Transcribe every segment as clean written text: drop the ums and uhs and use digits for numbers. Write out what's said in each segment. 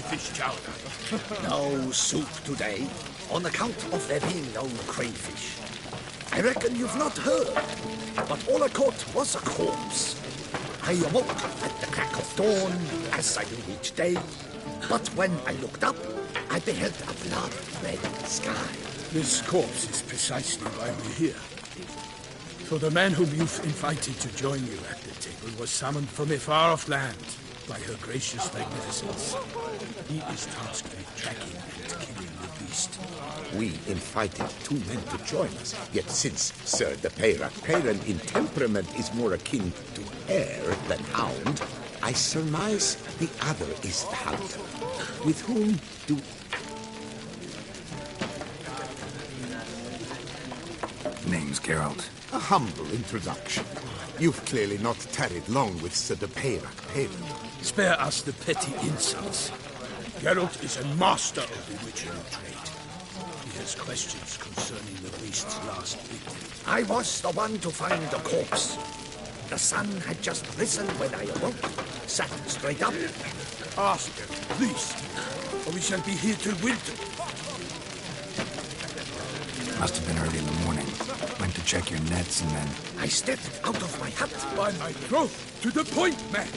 crayfish chowder. No soup today, on account of there being no crayfish. I reckon you've not heard, but all I caught was a corpse. I awoke at the crack of dawn, as I do each day, but when I looked up, I beheld a blood-red sky. This corpse is precisely why we're here. For the man whom you've invited to join you at the table was summoned from a far-off land by her gracious magnificence. He is tasked with tracking and killing the beast. We invited two men to join us, yet since Sir de Peyran in temperament is more akin to hare than hound, I surmise the other is the hunter. With whom do... Name's Geralt. A humble introduction. You've clearly not tarried long with Sir de Peyran. Spare us the petty insults. Geralt is a master of the witchery trade. He has questions concerning the beast's last victim. I was the one to find the corpse. The sun had just risen when I awoke, sat straight up. Ask him, please, or we shall be here till winter. Must have been early in the morning. Went to check your nets and then... I stepped out of my hut. By my throat! To the point, man!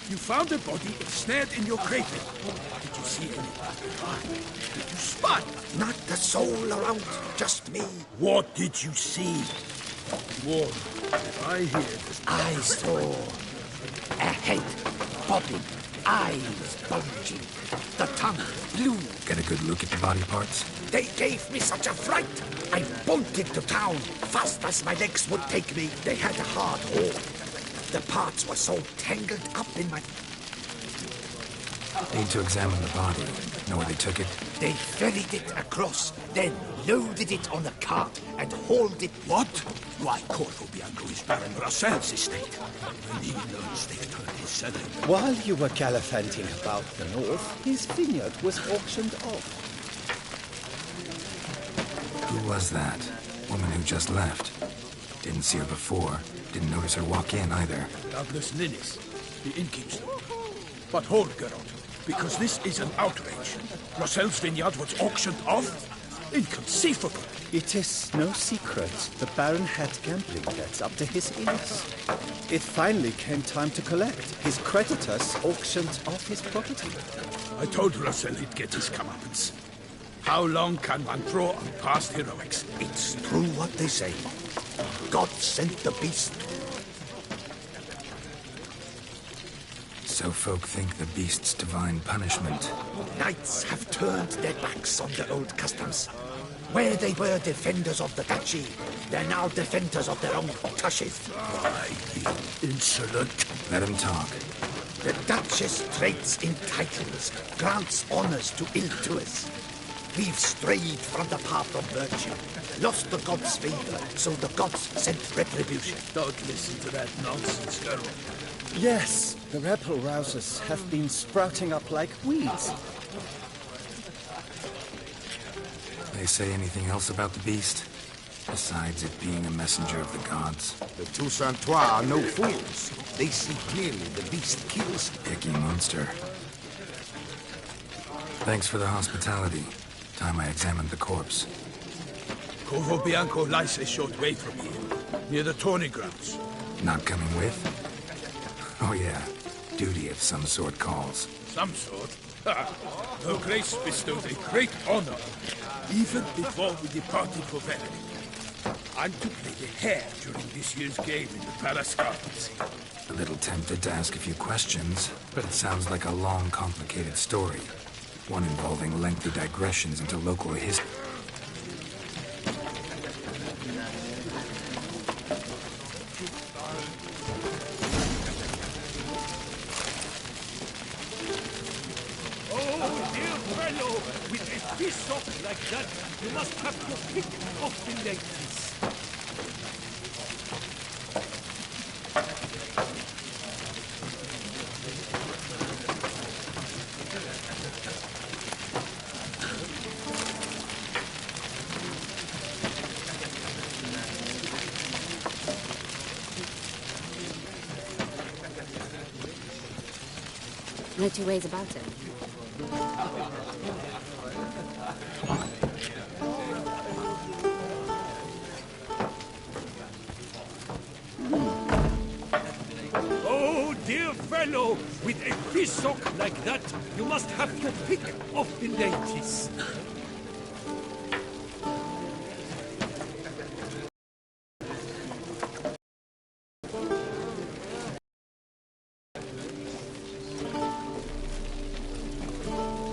You found a body ensnared in your crater. Did you see any blood? Did you spot? Not a soul around, just me. What did you see? Warm. I hear this. I saw a head bobbing, eyes bulging, the tongue blue. Get a good look at the body parts? They gave me such a fright. I bolted to town, fast as my legs would take me. They had a hard hold. The parts were so tangled up in my... Need to examine the body. Know where they took it? They ferried it across, then loaded it on a cart and hauled it... What? Why, Corvo Bianco is Baron Rossel's estate. When he learns they've turned his cellar... While you were gallivanting about the north, his vineyard was auctioned off. Who was that? Woman who just left. Didn't see her before. Didn't notice her walk in either. Douglas Linnis, the innkeep's daughter. But hold, Geralt, because this is an outrage. Rossel's vineyard was auctioned off? Inconceivable. It is no secret. The Baron had gambling debts up to his ears. It finally came time to collect. His creditors auctioned off his property. I told Rossel he'd get his comeuppance. How long can one draw on past heroics? It's true what they say. God sent the beast. So folk think the beast's divine punishment. Knights have turned their backs on the old customs. Where they were defenders of the duchy, they're now defenders of their own tushes. Why, the insolent... Let him talk. The Duchess trades in titles, grants honors to ill-doers. We've strayed from the path of virtue, lost the gods' favor, so the gods sent retribution. Don't listen to that nonsense, Geralt. Yes, the rebel rousers have been sprouting up like weeds. They say anything else about the beast? Besides it being a messenger of the gods. The Toussaintois are no fools. They see clearly the beast kills. Picky monster. Thanks for the hospitality. Time I examined the corpse. Corvo Bianco lies a short way from here, near the tourney grounds. Not coming with? Oh yeah, duty of some sort calls. Some sort? Ha! Her Grace bestowed a great honor, even before we departed for Venice. I'm to play the hare during this year's game in the Palace Gardens. A little tempted to ask a few questions, but it sounds like a long, complicated story. One involving lengthy digressions into local history. Oh, dear fellow, with a piece off like that, you must have your pick of the ladies. No two ways about it. Oh, dear fellow, with a fish hook like that, you must have your pick of the ladies.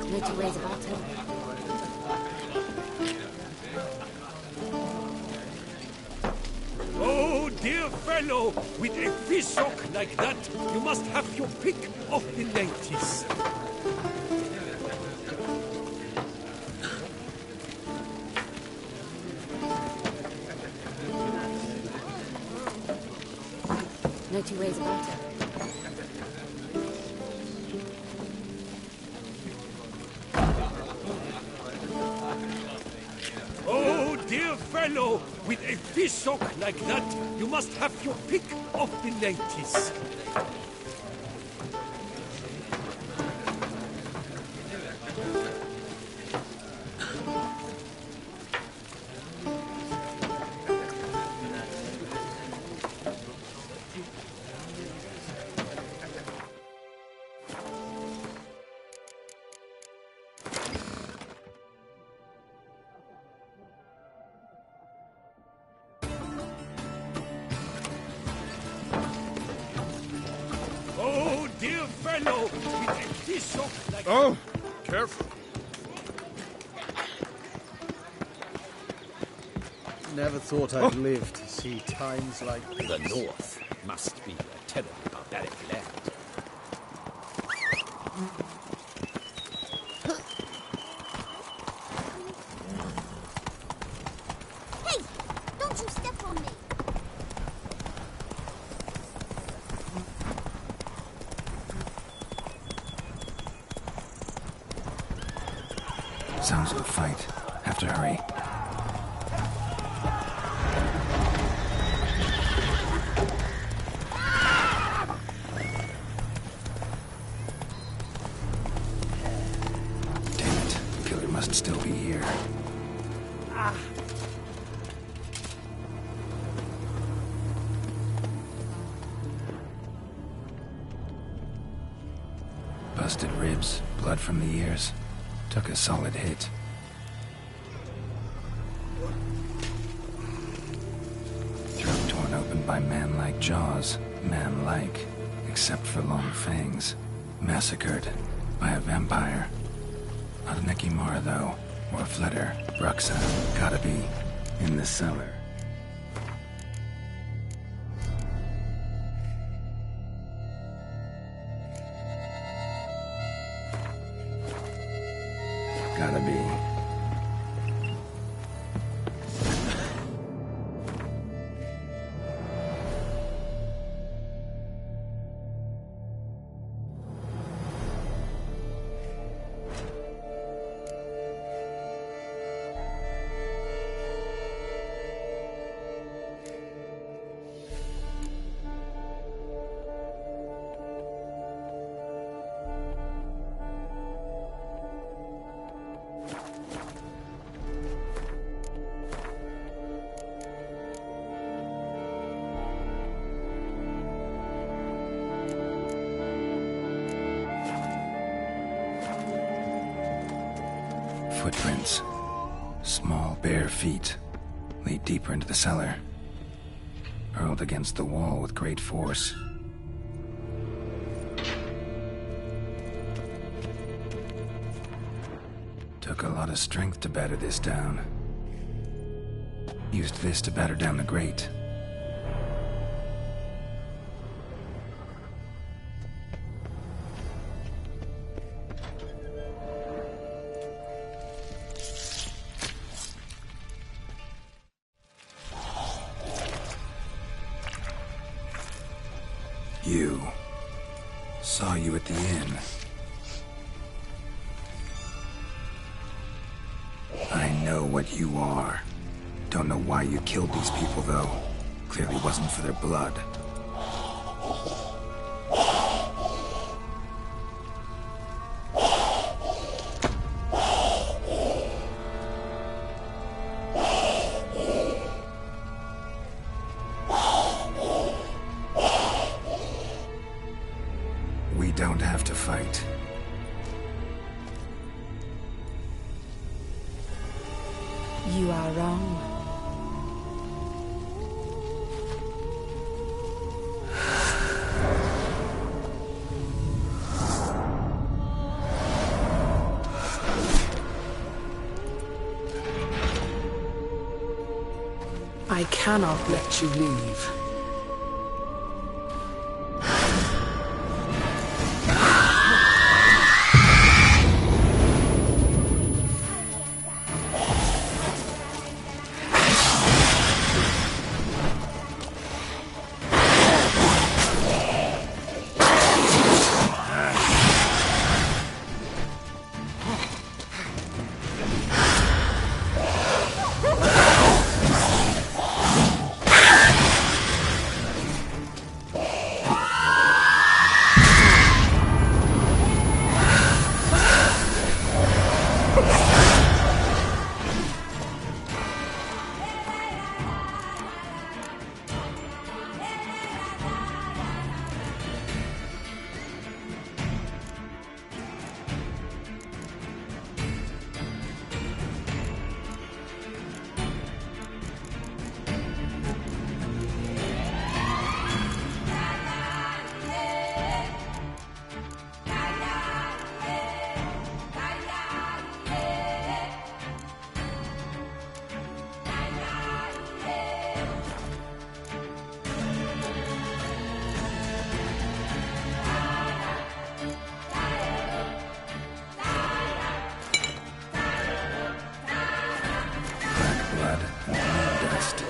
No two ways about it. Oh, dear fellow, with a fish hook like that, you must have your pick of the ladies. No two ways about it. Oh, dear fellow, with a fish hook like that, you must have your pick of the ladies. Oh, dear fellow, with a fish hook like Oh, careful. Never thought I'd live to see times like this. The North must be a terribly barbaric land. Hey! Don't you step on me! Sounds like a fight. Have to hurry. Damn it. The killer must still be here. Busted ribs, blood from the ears. Took a solid hit. Throat torn open by man-like jaws. Man-like, except for long fangs. Massacred by a vampire. Not an Ekimara, though, or a Flitter. Bruxa, gotta be in the cellar. Gotta be. Footprints. Small, bare feet. Lead deeper into the cellar. Hurled against the wall with great force. Took a lot of strength to batter this down. Used this to batter down the grate. You. Saw you at the inn. I know what you are. Don't know why you killed these people, though. Clearly wasn't for their blood. You are wrong. I cannot let you leave. Blood and dust.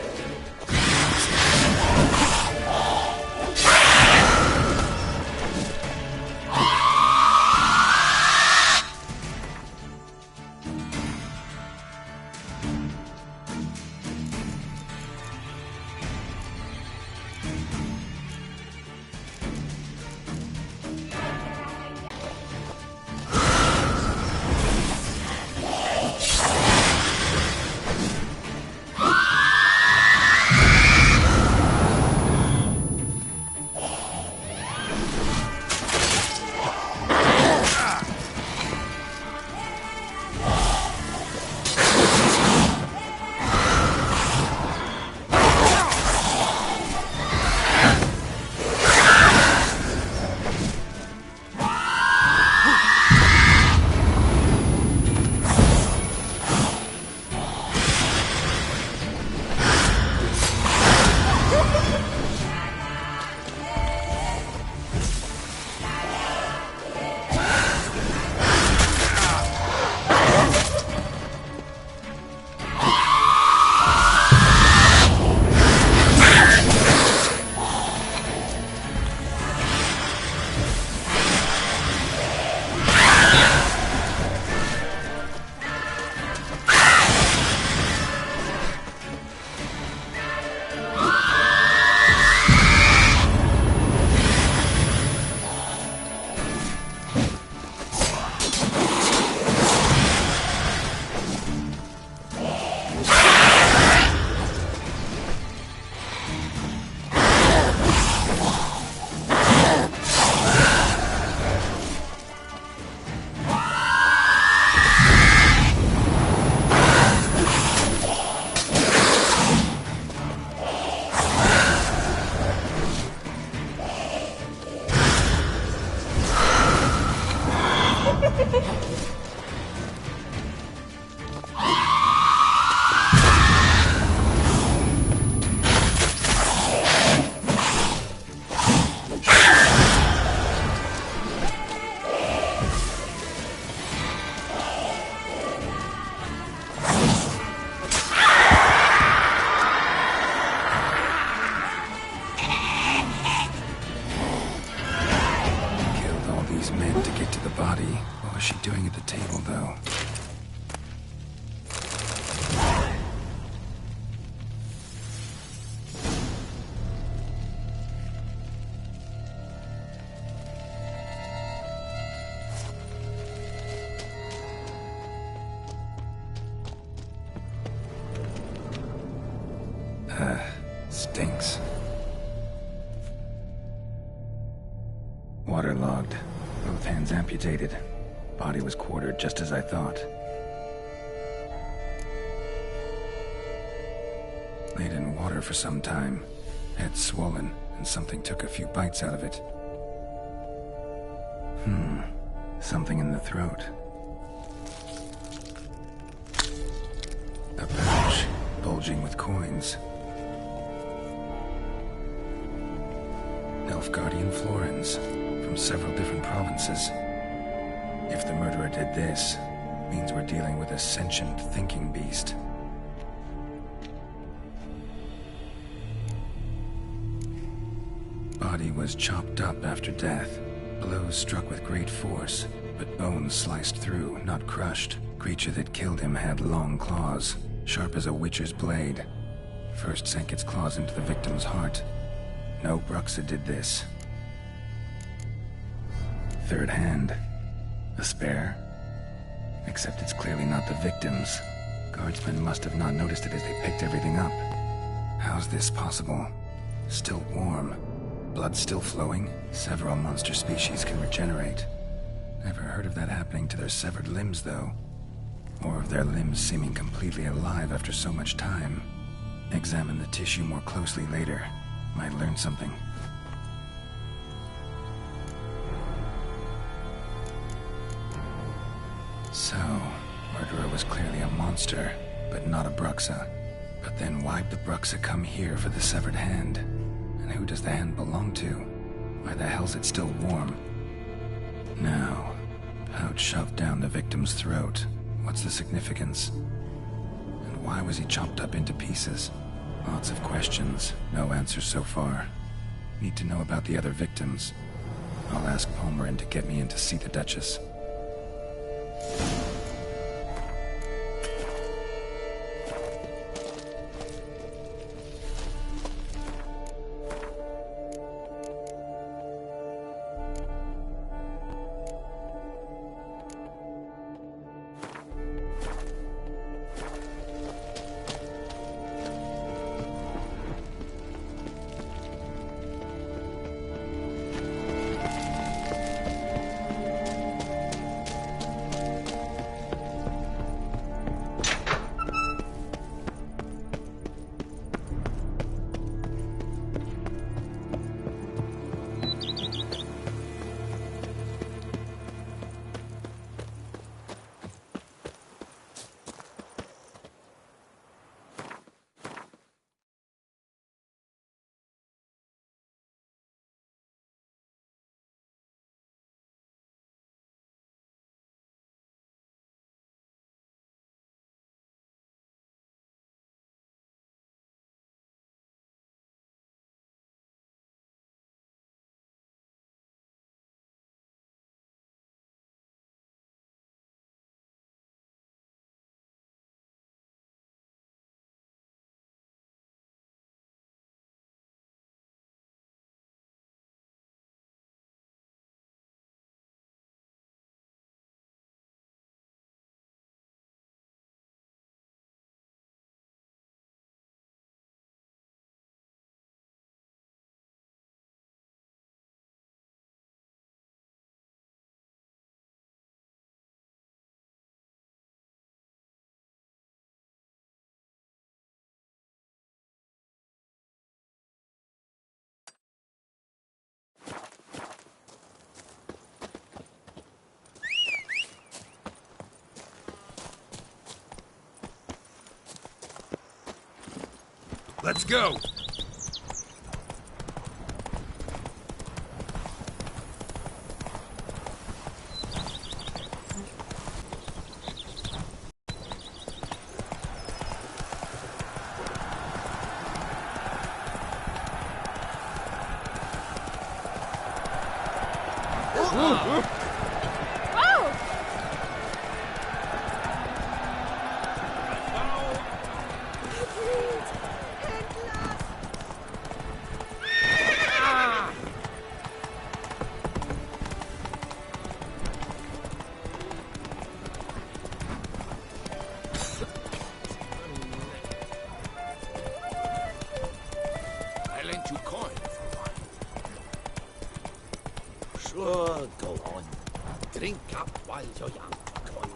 Stinks. Waterlogged. Both hands amputated. Body was quartered just as I thought. Laid in water for some time. Head swollen, and something took a few bites out of it. Something in the throat. A pouch, bulging with coins. Nilfgaardian florins, from several different provinces. If the murderer did this, means we're dealing with a sentient thinking beast. Body was chopped up after death. Blows struck with great force, but bones sliced through, not crushed. Creature that killed him had long claws, sharp as a witcher's blade. First sank its claws into the victim's heart. No Bruxa did this. Third hand. A spare? Except it's clearly not the victim's. Guardsmen must have not noticed it as they picked everything up. How's this possible? Still warm. Blood still flowing? Several monster species can regenerate. Never heard of that happening to their severed limbs, though. Or of their limbs seeming completely alive after so much time. Examine the tissue more closely later. Might learn something. So, murderer was clearly a monster, but not a Bruxa. But then why'd the Bruxa come here for the severed hand? And who does the hand belong to? Why the hell's it still warm? Now, pouch shoved down the victim's throat. What's the significance? And why was he chopped up into pieces? Lots of questions, no answers so far. Need to know about the other victims. I'll ask Palmerin to get me in to see the Duchess. Let's go! Sure, go on. Drink up while you're young, coin.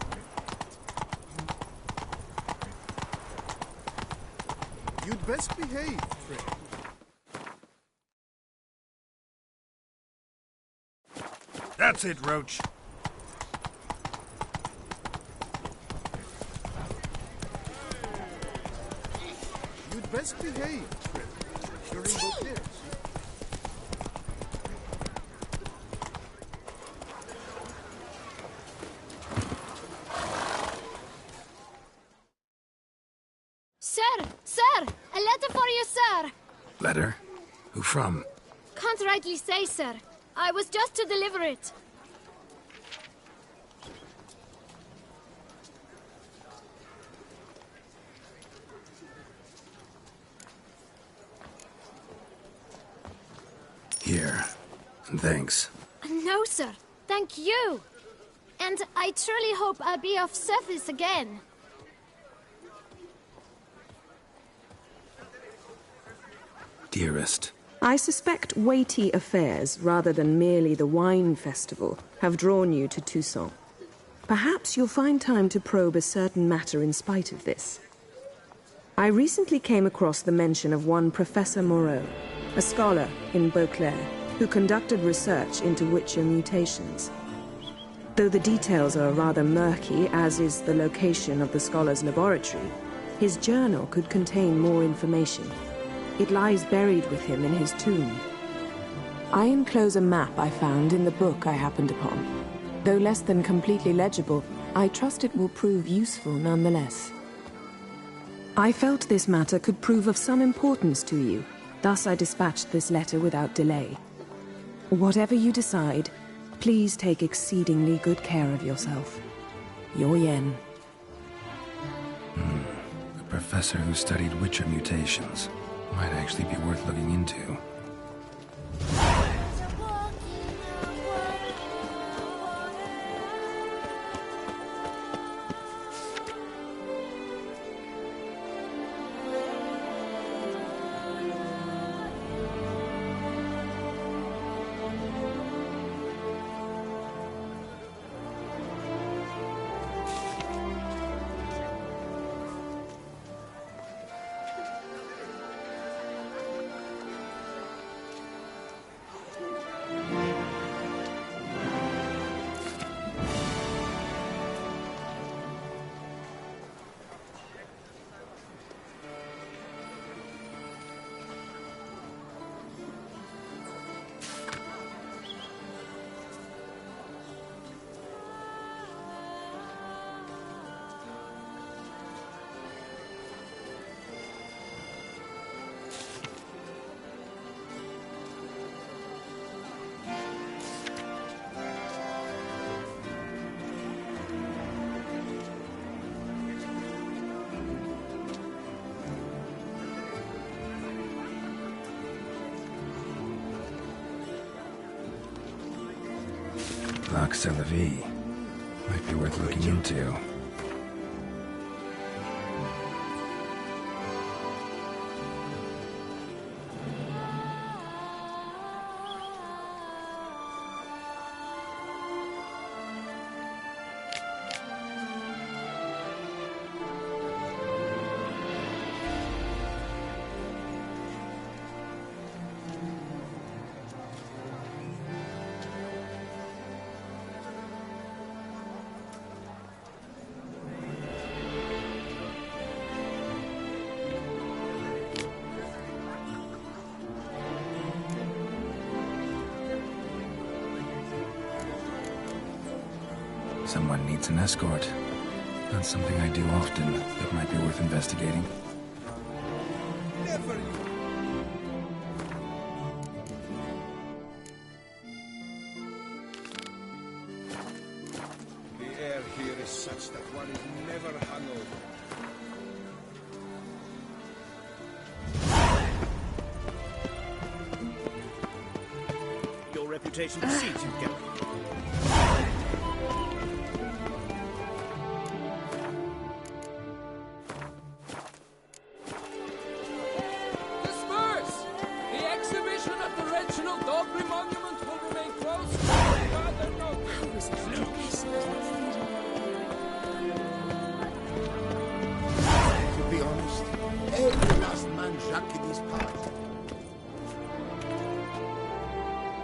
You'd best behave, friend. That's it, Roach. You'd best behave, friend. You're in good ears. Sir! A letter for you, sir! Letter? Who from? Can't rightly say, sir. I was just to deliver it. Here. And thanks. No, sir. Thank you. And I truly hope I'll be of service again. Dearest. I suspect weighty affairs, rather than merely the wine festival, have drawn you to Toussaint. Perhaps you'll find time to probe a certain matter in spite of this. I recently came across the mention of one Professor Moreau, a scholar in Beauclair, who conducted research into Witcher mutations. Though the details are rather murky, as is the location of the scholar's laboratory, his journal could contain more information. It lies buried with him in his tomb. I enclose a map I found in the book I happened upon. Though less than completely legible, I trust it will prove useful nonetheless. I felt this matter could prove of some importance to you, thus I dispatched this letter without delay. Whatever you decide, please take exceedingly good care of yourself. Your Yen. A professor who studied Witcher mutations. Might actually be worth looking into. Lac Selavie. Might be worth looking into. Someone needs an escort. Not something I do often, but might be worth investigating. Never you. The air here is such that one is never hungover. Your reputation precedes you, Geralt. To be honest, every last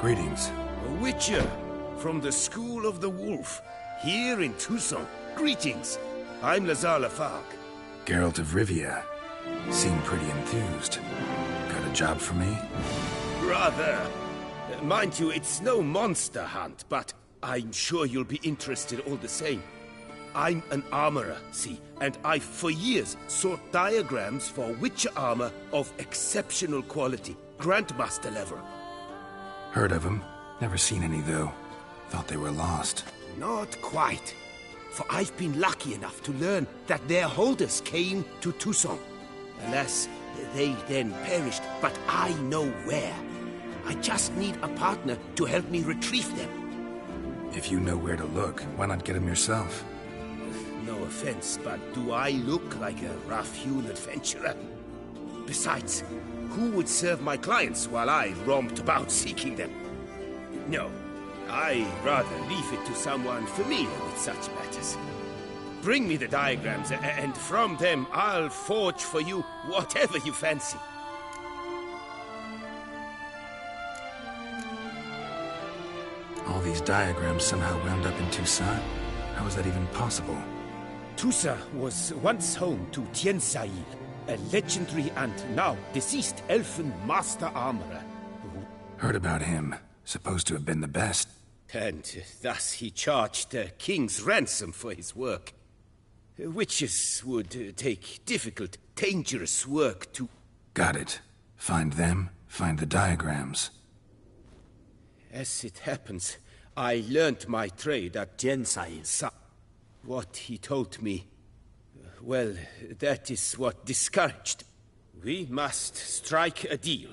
Greetings. A witcher from the School of the Wolf, here in Tucson. Greetings. I'm Lazar Lafargue. Geralt of Rivia. Seem pretty enthused. Got a job for me? Rather. Mind you, it's no monster hunt, but I'm sure you'll be interested all the same. I'm an armorer, see, and I've for years sought diagrams for witcher armor of exceptional quality, Grandmaster level. Heard of them. Never seen any, though. Thought they were lost. Not quite. For I've been lucky enough to learn that their holders came to Tucson. Alas, they then perished, but I know where. I just need a partner to help me retrieve them. If you know where to look, why not get them yourself? No offense, but do I look like a rough-hewn adventurer? Besides, who would serve my clients while I romped about seeking them? No, I'd rather leave it to someone familiar with such matters. Bring me the diagrams, and from them I'll forge for you whatever you fancy. All these diagrams somehow wound up in Tucson? How is that even possible? Tusa was once home to Tien Sail, a legendary and now deceased elfin master armorer. Heard about him. Supposed to have been the best. And thus he charged a king's ransom for his work. Witches would take difficult, dangerous work to... Got it. Find them, find the diagrams. As it happens, I learned my trade at Tien Sail. What he told me, well, that is what discouraged. We must strike a deal.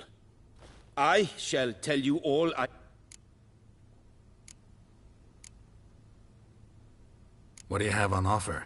I shall tell you all I... What do you have on offer?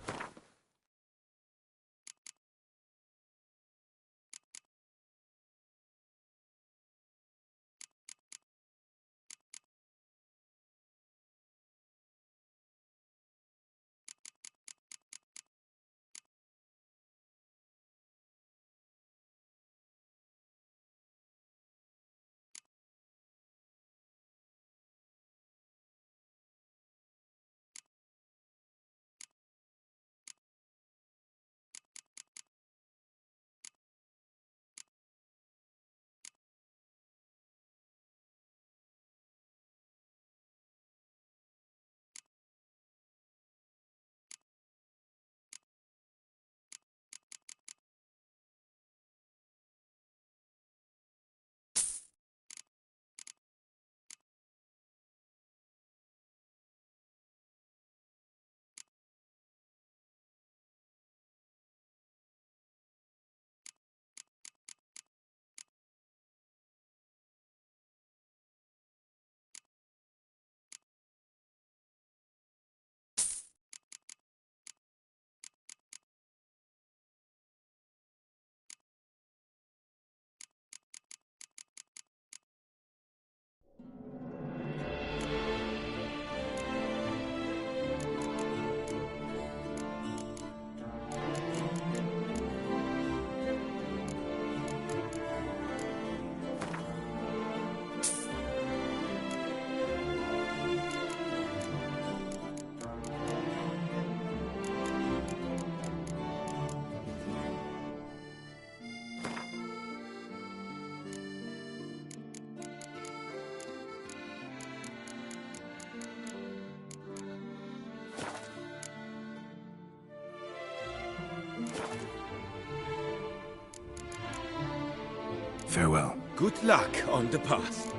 Farewell. Good luck on the path.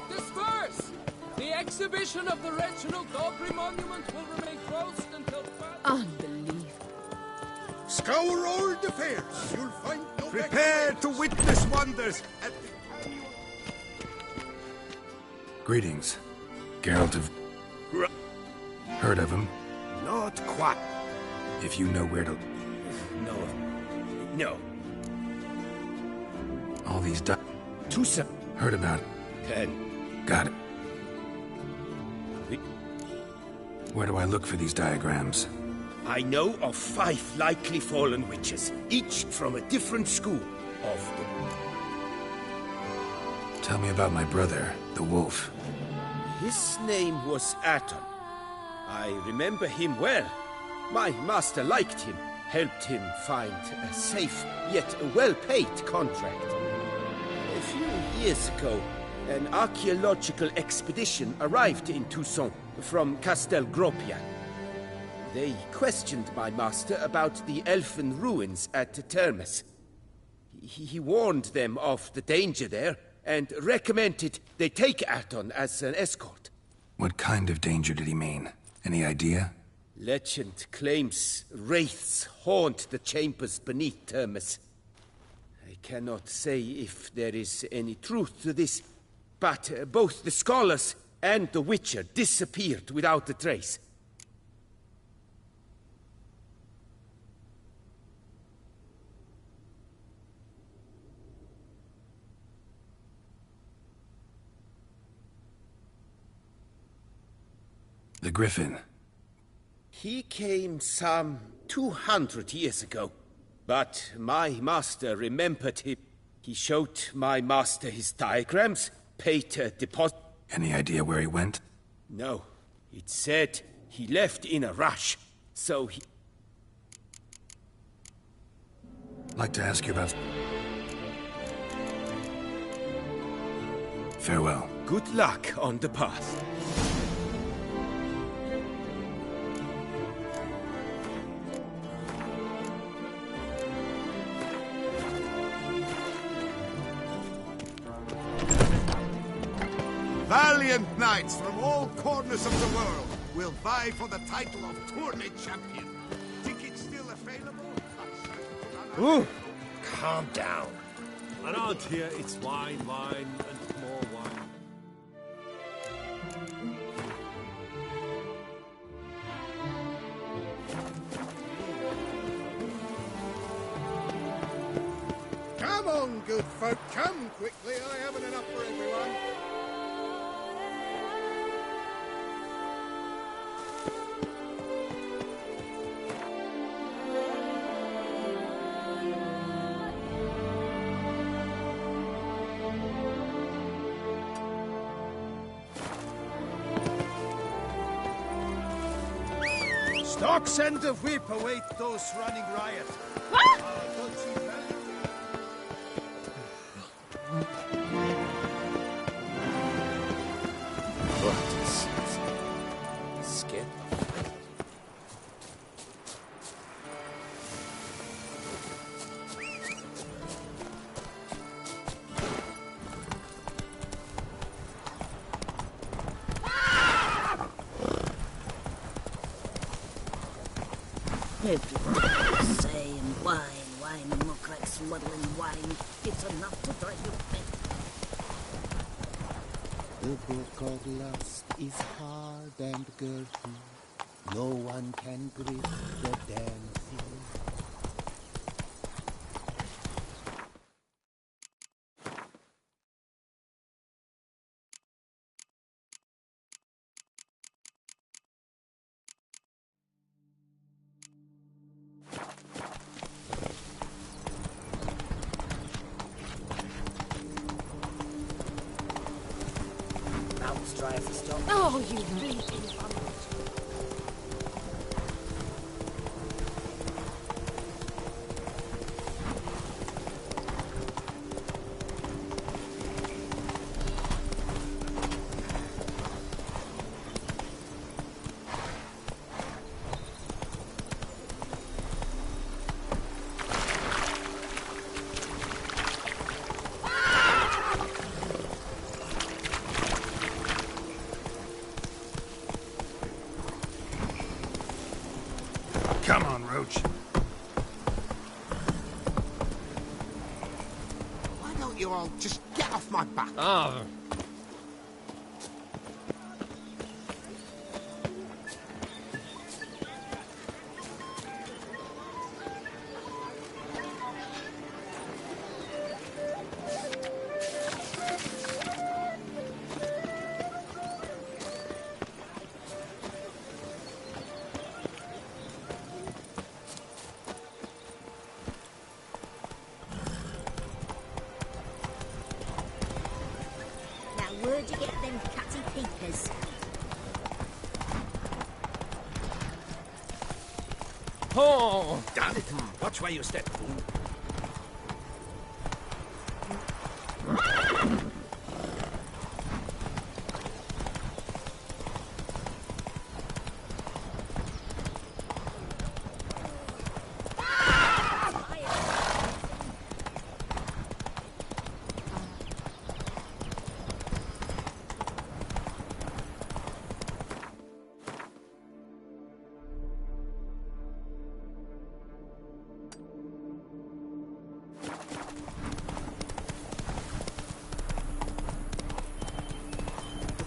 Disperse! The exhibition of the Reginald Dogry Monument will remain closed until... Unbelievable. Scour all the fairs. You'll find no... Prepare to witness wonders at the... Greetings. Geralt of... Heard of him? Not quite. If you know where to... No. All these Tusa. Heard about it. 10. Got it. Where do I look for these diagrams? I know of 5 likely fallen witches, each from a different school of the... Tell me about my brother, the wolf. His name was Aton. I remember him well. My master liked him, helped him find a safe, yet a well-paid contract. A few years ago, an archaeological expedition arrived in Toussaint from Castel Gropian. They questioned my master about the elfin ruins at Termes. He warned them of the danger there and recommended they take Aton as an escort. What kind of danger did he mean? Any idea? Legend claims wraiths haunt the chambers beneath Termes. I cannot say if there is any truth to this, but both the scholars and the Witcher disappeared without a trace. The Griffin. He came some 200 years ago, but my master remembered him. He showed my master his diagrams, paid a deposit. Any idea where he went? No. It said he left in a rush, so he... Like to ask you about... Farewell. Good luck on the path. Valiant knights from all corners of the world will vie for the title of tourney champion. Tickets still available? Ooh, calm down. Around here, it's wine, and more wine. Come on, good folk, come quickly. I haven't enough for everyone. Stocks and the whip await those running riot. Don't you value What is scared? Everyone saying wine and look like smuggling wine. It's enough to drive you mad. The book of lust is hard and girthy. No one can grip the dancing. Oh, you leaping Come on, Roach. Why don't you all just get off my back? Ah. Where'd you get them catty peepers? Oh! Damn it! Watch where you step, fool.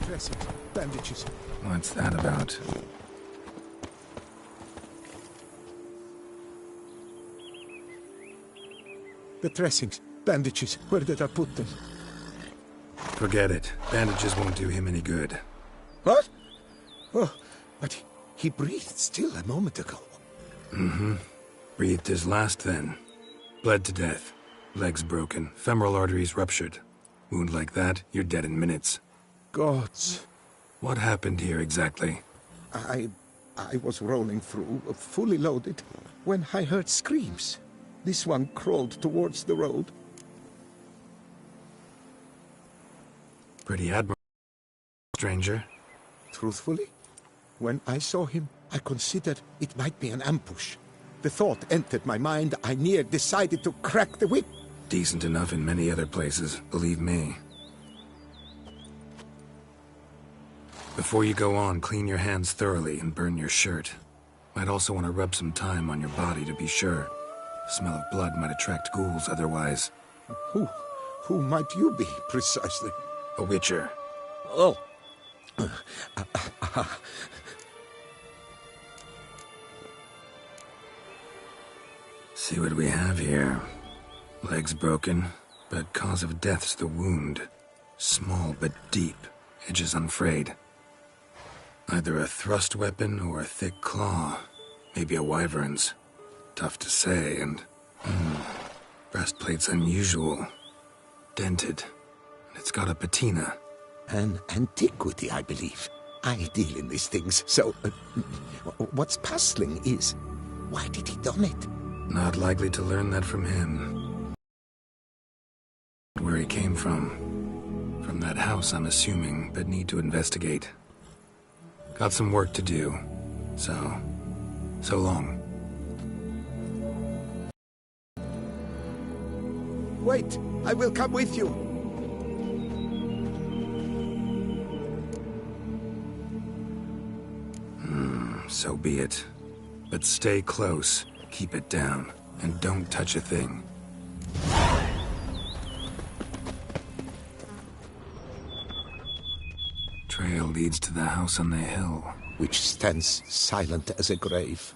Dressings, bandages. What's that about? The dressings, bandages. Where did I put them? Forget it. Bandages won't do him any good. What? Oh, but he breathed still a moment ago. Mm-hmm. Breathed his last then. Bled to death. Legs broken. Femoral arteries ruptured. Wound like that, you're dead in minutes. Gods. What happened here exactly? I was rolling through, fully loaded, when I heard screams. This one crawled towards the road. Pretty admirable, stranger. Truthfully, when I saw him, I considered it might be an ambush. The thought entered my mind, I near decided to crack the whip. Decent enough in many other places, believe me. Before you go on, clean your hands thoroughly and burn your shirt. Might also want to rub some thyme on your body to be sure. Smell of blood might attract ghouls otherwise. Who might you be, precisely? A witcher. Oh. See what we have here. Legs broken, but cause of death's the wound. Small but deep, edges unfrayed. Either a thrust weapon or a thick claw. Maybe a wyvern's. Tough to say, and... breastplate's unusual. Dented. And it's got a patina. An antiquity, I believe. I deal in these things, so... what's puzzling is... why did he done it? Not likely to learn that from him. Where he came from. From that house, I'm assuming, but need to investigate. Got some work to do. So long. Wait, I will come with you. So be it. But stay close, keep it down, and don't touch a thing. Trail leads to the house on the hill, which stands silent as a grave.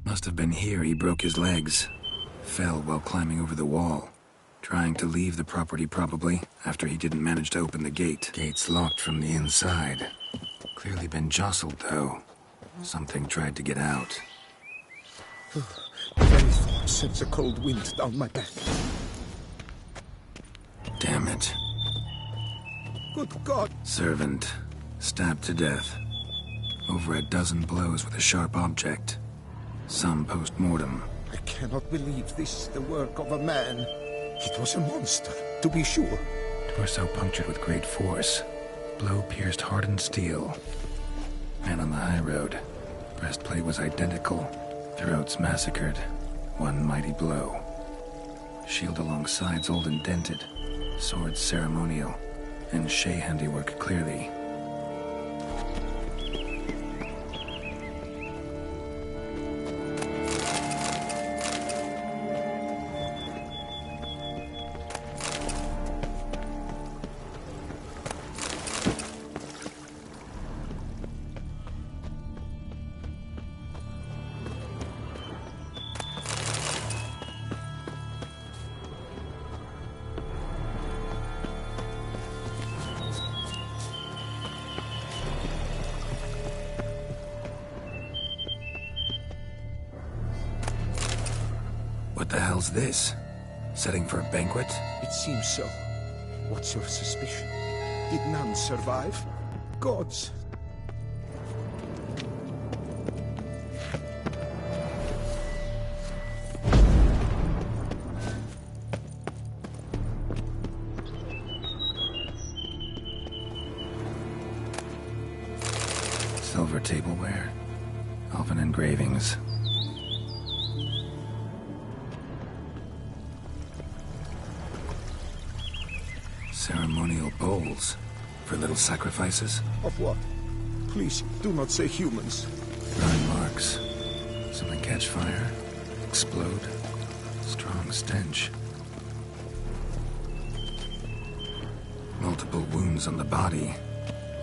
Must have been here he broke his legs. Fell while climbing over the wall. Trying to leave the property probably, after he didn't manage to open the gate. Gate's locked from the inside. Clearly been jostled, though. Something tried to get out. The very thought sends a cold wind down my back. Damn it. Good God! Servant. Stabbed to death. Over a dozen blows with a sharp object. Some post-mortem. I cannot believe this is the work of a man. It was a monster, to be sure. Torso punctured with great force. Blow pierced hardened steel. Man on the high road. Breastplate was identical. Throats massacred. One mighty blow. Shield along sides old and dented. Sword ceremonial, and Shay handiwork clearly. What the hell's this? Setting for a banquet? It seems so. What's your suspicion? Did none survive? Gods. Silver tableware. Elven engravings. Ceremonial bowls. For little sacrifices? Of what? Please, do not say humans. Burn marks. Something catch fire. Explode. Strong stench. Multiple wounds on the body.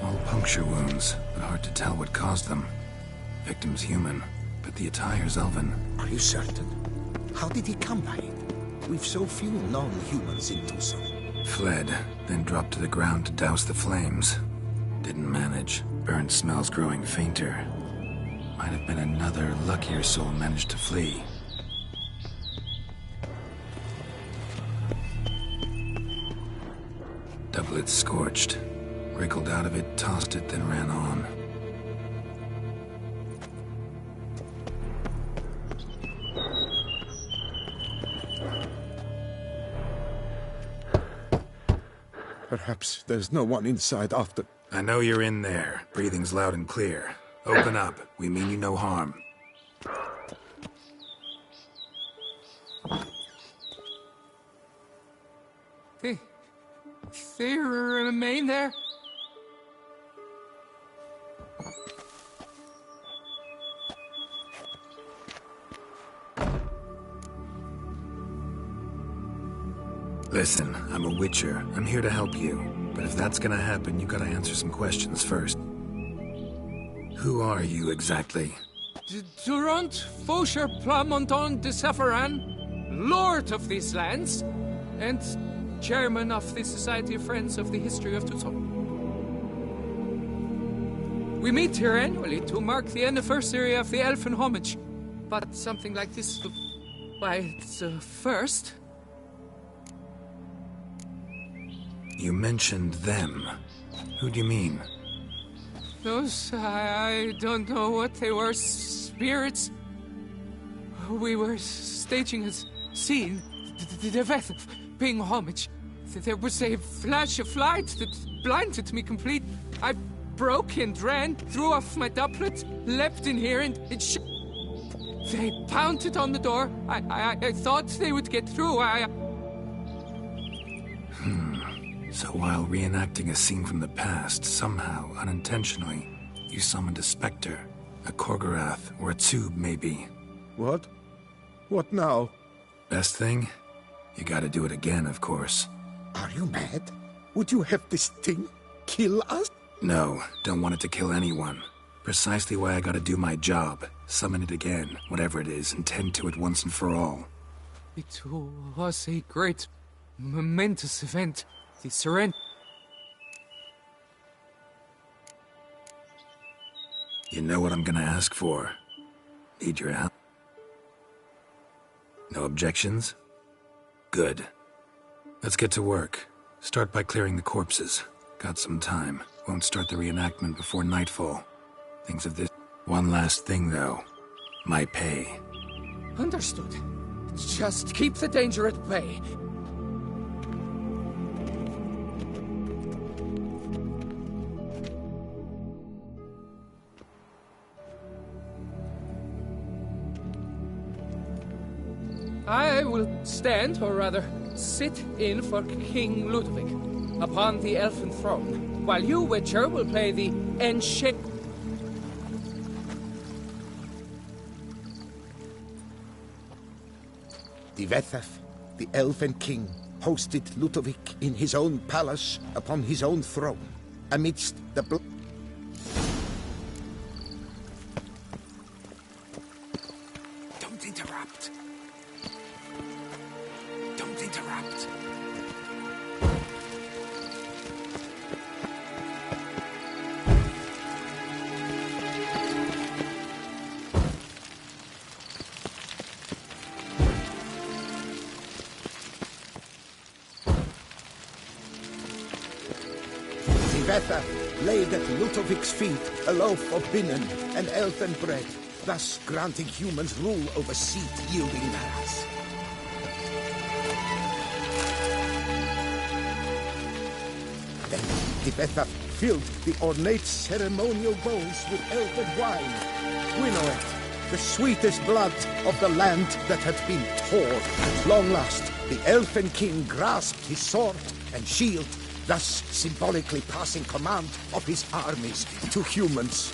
All puncture wounds, but hard to tell what caused them. Victim's human, but the attire's elven. Are you certain? How did he come by it? We've so few non-humans in Tucson. Fled, then dropped to the ground to douse the flames. Didn't manage. Burnt smells growing fainter. Might have been another luckier soul managed to flee. Doublet scorched. Wriggled out of it, tossed it, then ran on. Perhaps there's no one inside after... I know you're in there. Breathing's loud and clear. Open up. We mean you no harm. They remain there? Listen, I'm a witcher. I'm here to help you. But if that's gonna happen, you gotta answer some questions first. Who are you exactly? Durant Faucher Plamonton de Safaran, Lord of these lands, and Chairman of the Society of Friends of the History of Tucson. We meet here annually to mark the anniversary of the Elfin Homage. But something like this, why, it's a first. You mentioned them. Who do you mean? Those, I don't know what they were, spirits. We were staging a scene, the death of paying homage. There was a flash of light that blinded me complete. I broke and ran, threw off my doublet, leapt in here, and they pounded on the door. I thought they would get through. So while reenacting a scene from the past, somehow, unintentionally, you summoned a specter, a Korgorath, or a tube, maybe. What? What now? Best thing? You gotta do it again, of course. Are you mad? Would you have this thing kill us? No, don't want it to kill anyone. Precisely why I gotta do my job. Summon it again, whatever it is, and tend to it once and for all. It was a great, momentous event. The surrender. You know what I'm gonna ask for. Need your help? No objections? Good. Let's get to work. Start by clearing the corpses. Got some time. Won't start the reenactment before nightfall. Things of this. One last thing, though. My pay. Understood. Just keep the danger at bay. I will stand, or rather, sit in for King Ludovic upon the elfin throne, while you, Witcher, will play the Divethaf, the elven king, hosted Ludovic in his own palace upon his own throne, amidst the Don't interrupt. Don't interrupt. Divethaf laid at Ludovic's feet a loaf of binnen and elven bread, thus granting humans rule over seed-yielding lands. Then Divethaf filled the ornate ceremonial bowls with elven wine, Gwynnoeth, the sweetest blood of the land that had been torn. At long last, the elfen king grasped his sword and shield, thus symbolically passing command of his armies to humans.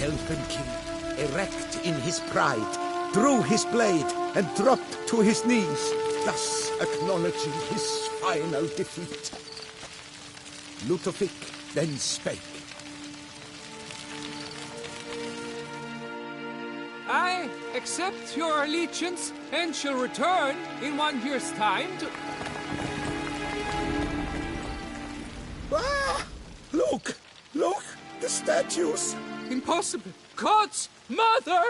Elven king, erect in his pride, drew his blade and dropped to his knees, thus acknowledging his final defeat. Ludovic then spake. I accept your allegiance and shall return in 1 year's time to... Ah! Look! Look! The statues! Impossible! God's mother!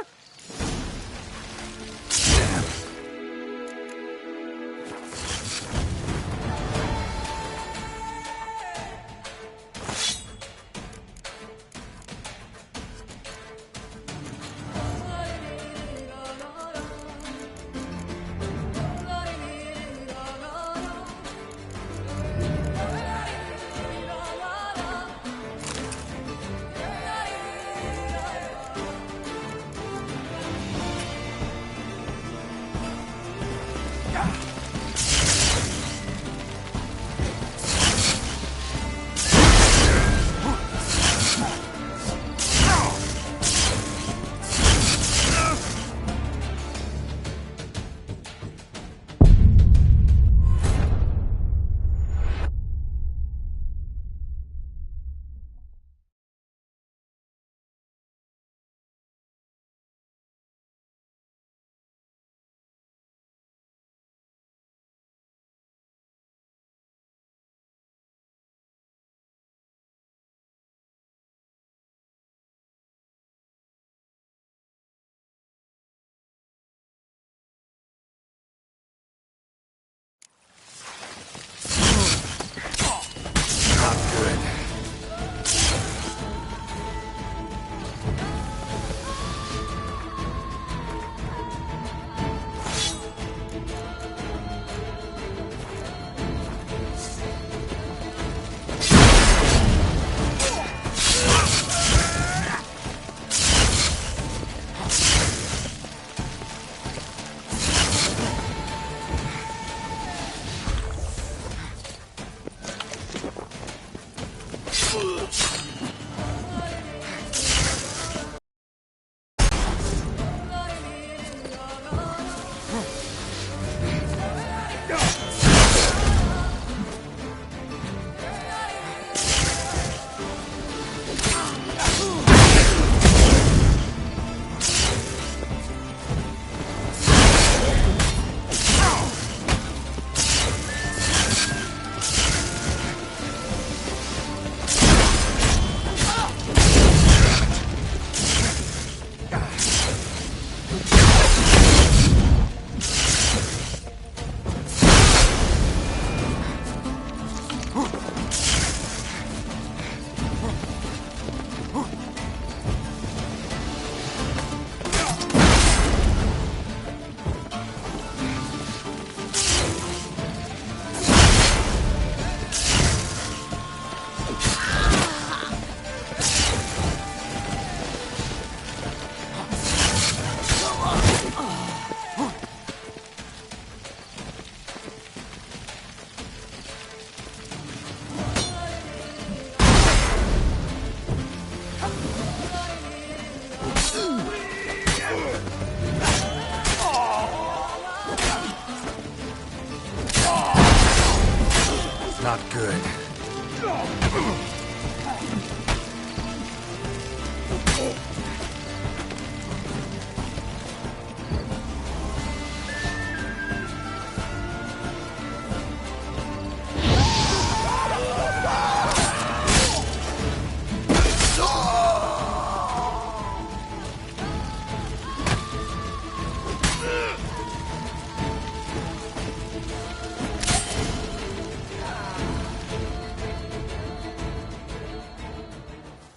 good.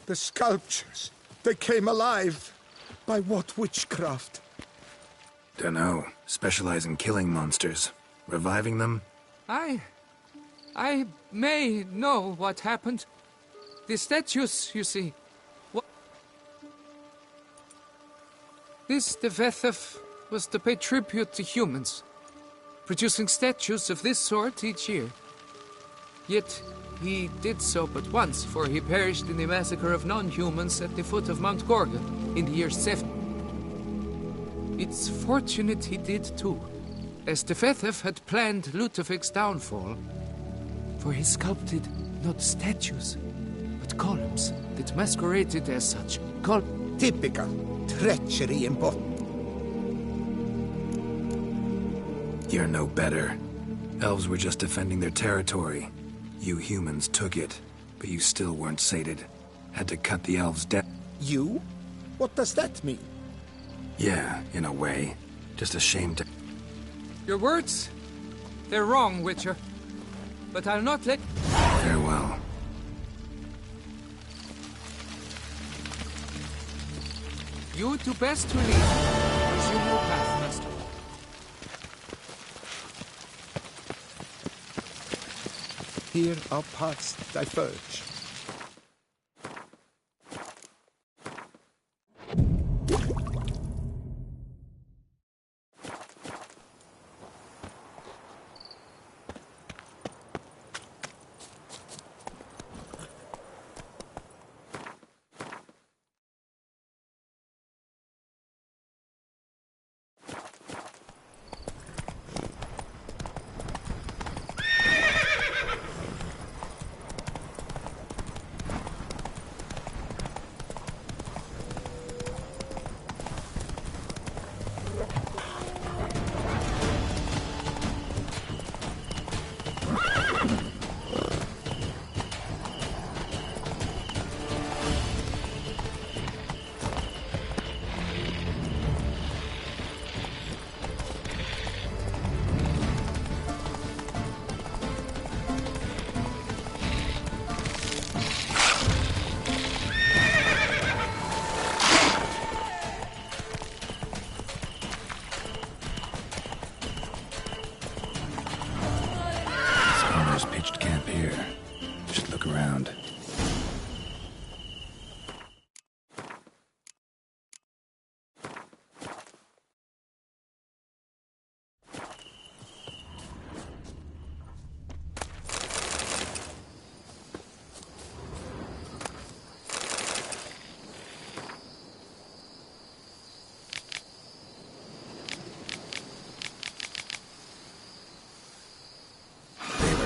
The sculptures, they came alive. By what witchcraft? Dunno. Specialize in killing monsters. Reviving them? I may know what happened. The statues, you see. This Devethef was to pay tribute to humans, producing statues of this sort each year. Yet, he did so but once, for he perished in the massacre of non-humans at the foot of Mount Gorgon in the year 7. It's fortunate he did too, as Devethef had planned Ludovic's downfall, for he sculpted not statues, but columns that masqueraded as such. Typical treachery and bot. You're no better. Elves were just defending their territory. You humans took it, but you still weren't sated. Had to cut the elves down. You? What does that mean? Yeah, in a way. Just ashamed to... Your words? They're wrong, Witcher. But I'll not let... Farewell. You do best to leave. Resume your path, Master. Here our paths diverge. Pitched camp here. Should look around.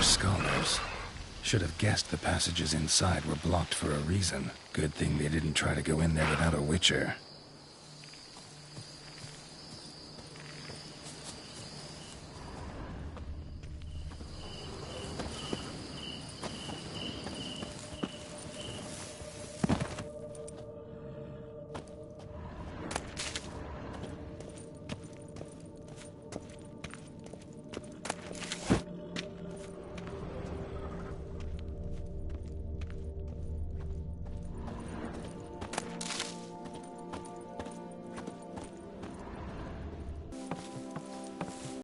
Scholars. Should have guessed the passages inside were blocked for a reason. Good thing they didn't try to go in there without a witcher.